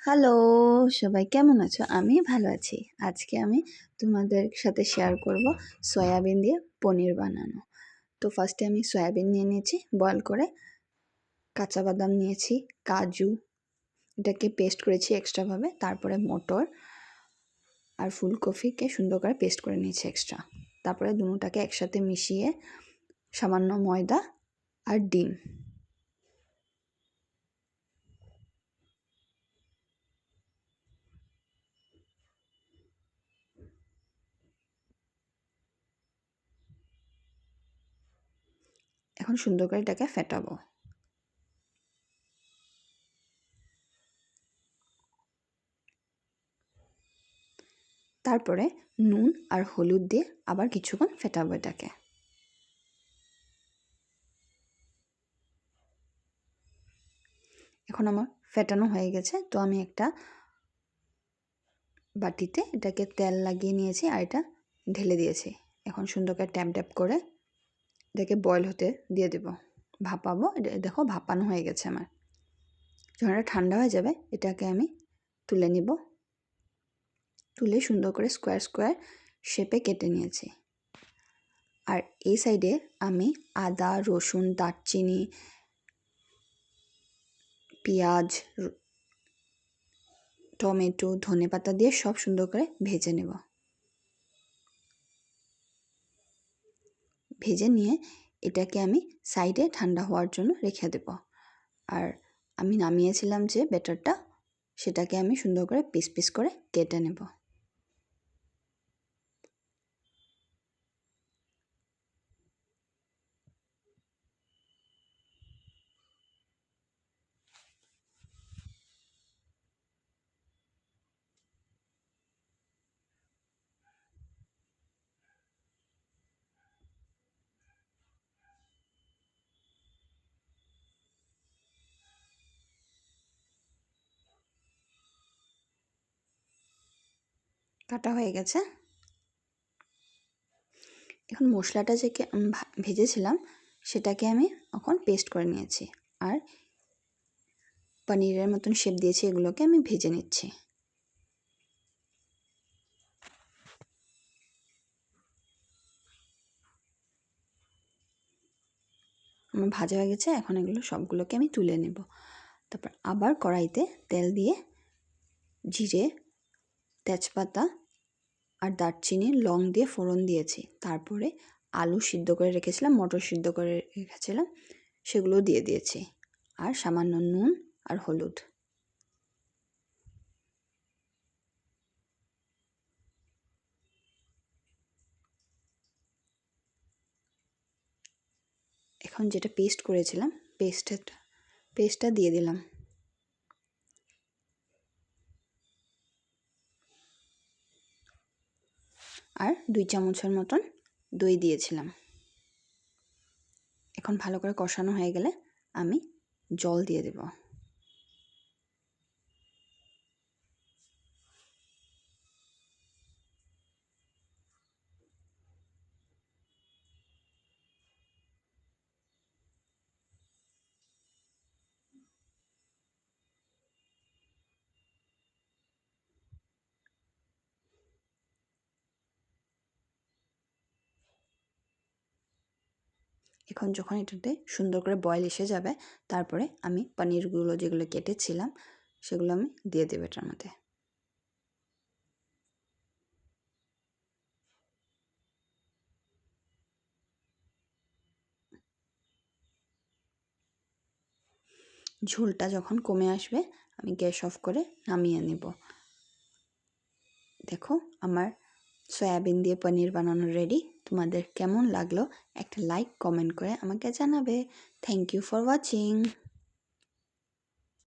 Hello, সবাই কেমন আছো? আমি ভালো আছি। আজকে আমি তোমাদের সাথে শেয়ার করব সয়াবিন দিয়ে পনির বানানো। তো ফার্স্টে আমি সয়াবিন নিয়ে নিয়েছি বয়েল করে, কাঁচা বাদাম নিয়েছি, কাজু, এটাকে পেস্ট করেছি এক্সট্রাভাবে, তারপরে মটর আর ফুলকপিকে সুন্দর করে পেস্ট করে নিয়েছি এক্সট্রা। তারপরে দুটোটাকে একসাথে মিশিয়ে সামান্য ময়দা আর ডিম, এখন সুন্দর করে এটাকে ফেটাবো। তারপরে নুন আর হলুদ দিয়ে আবার কিছুক্ষণ ফেটাবো এটাকে। এখন আমার ফেটানো হয়ে গেছে, তো আমি একটা বাটিতে এটাকে তেল লাগিয়ে নিয়েছি আর এটা ঢেলে দিয়েছি। এখন সুন্দর করে ট্যাপ ট্যাপ করে এটাকে বয়েল হতে দিয়ে দেবো, ভাপাবো। দেখো ভাপানো হয়ে গেছে আমার। যখন এটা ঠান্ডা হয়ে যাবে এটাকে আমি তুলে নিব। তুলে সুন্দর করে স্কোয়ার স্কোয়ার শেপে কেটে নিয়েছি। আর এই সাইডে আমি আদা, রসুন, দারচিনি, পেঁয়াজ, টমেটো, ধনেপাতা দিয়ে সব সুন্দর করে ভেজে নেব। ভেজে নিয়ে এটাকে আমি সাইডে ঠান্ডা হওয়ার জন্য রেখে দেব। আর আমি নামিয়েছিলাম যে ব্যাটারটা, সেটাকে আমি সুন্দর করে পিস পিস করে কেটে নেব। কাটা হয়ে গেছে। এখন মশলাটা যে ভেজেছিলাম সেটাকে আমি এখন পেস্ট করে নিয়েছি। আর পনিরের মতন শেপ দিয়েছি, এগুলোকে আমি ভেজে নিচ্ছি। আমার ভাজা হয়ে গেছে, এখন এগুলো সবগুলোকে আমি তুলে নেব। তারপর আবার কড়াইতে তেল দিয়ে জিরে, তেজপাতা আর দারচিনি, লং দিয়ে ফোড়ন দিয়েছি। তারপরে আলু সিদ্ধ করে রেখেছিলাম, মটর সিদ্ধ করে রেখেছিলাম, সেগুলো দিয়ে দিয়েছি। আর সামান্য নুন আর হলুদ। এখন যেটা পেস্ট করেছিলাম পেস্টটা দিয়ে দিলাম। আর 2 চামচের মতন দই দিয়েছিলাম। এখন ভালো করে কষানো হয়ে গেলে আমি জল দিয়ে দেব। এখন যখন এটাতে সুন্দর করে বয়েল এসে যাবে, তারপরে আমি পনিরগুলো যেগুলো কেটেছিলাম সেগুলো আমি দিয়ে দেবো এটার মধ্যে। ঝোলটা যখন কমে আসবে আমি গ্যাস অফ করে নামিয়ে নেব। দেখো আমার সয়াবিন দিয়ে পনির বানানো রেডি। তোমাদের কেমন লাগলো একটা লাইক কমেন্ট করে আমাকে জানাবে। Thank you for watching.